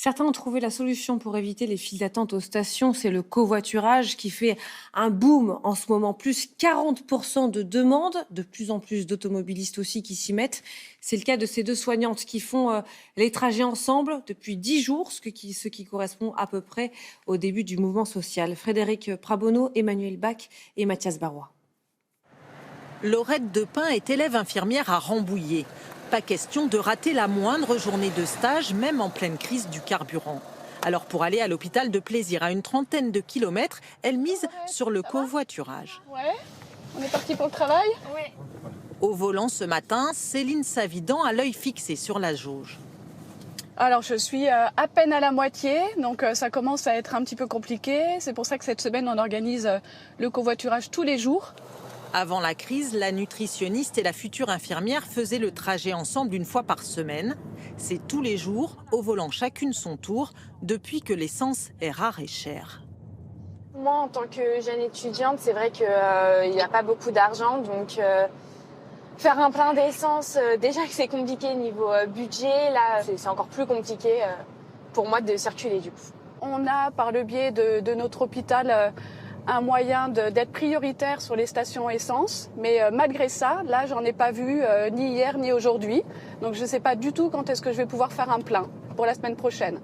Certains ont trouvé la solution pour éviter les files d'attente aux stations. C'est le covoiturage qui fait un boom en ce moment. Plus 40% de demandes, de plus en plus d'automobilistes aussi qui s'y mettent. C'est le cas de ces deux soignantes qui font les trajets ensemble depuis 10 jours, ce qui correspond à peu près au début du mouvement social. Frédéric Prabono, Emmanuel Bach et Mathias Barrois. Laurette Depin est élève infirmière à Rambouillet. Pas question de rater la moindre journée de stage, même en pleine crise du carburant. Alors pour aller à l'hôpital de Plaisir, à une trentaine de kilomètres, elle mise sur le covoiturage. Ouais, on est parti pour le travail. Ouais. Au volant ce matin, Céline Savidan a l'œil fixé sur la jauge. Alors je suis à peine à la moitié, donc ça commence à être un petit peu compliqué. C'est pour ça que cette semaine on organise le covoiturage tous les jours. Avant la crise, la nutritionniste et la future infirmière faisaient le trajet ensemble une fois par semaine. C'est tous les jours, au volant chacune son tour, depuis que l'essence est rare et chère. Moi, en tant que jeune étudiante, c'est vrai qu'il n'y a pas beaucoup d'argent. Donc, faire un plein d'essence, déjà que c'est compliqué niveau budget, là, c'est encore plus compliqué pour moi de circuler du coup. On a, par le biais de notre hôpital, un moyen d'être prioritaire sur les stations essence. Mais malgré ça, là, j'en ai pas vu ni hier ni aujourd'hui. Donc je ne sais pas du tout quand est-ce que je vais pouvoir faire un plein pour la semaine prochaine.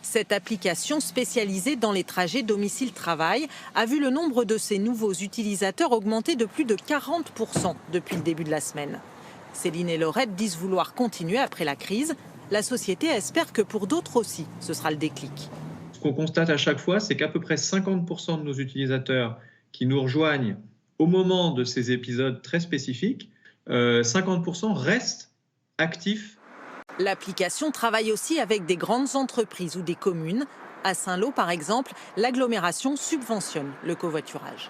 Cette application spécialisée dans les trajets domicile-travail a vu le nombre de ses nouveaux utilisateurs augmenter de plus de 40% depuis le début de la semaine. Céline et Laurette disent vouloir continuer après la crise. La société espère que pour d'autres aussi, ce sera le déclic. Ce qu'on constate à chaque fois, c'est qu'à peu près 50% de nos utilisateurs qui nous rejoignent au moment de ces épisodes très spécifiques, 50% restent actifs. L'application travaille aussi avec des grandes entreprises ou des communes. À Saint-Lô, par exemple, l'agglomération subventionne le covoiturage.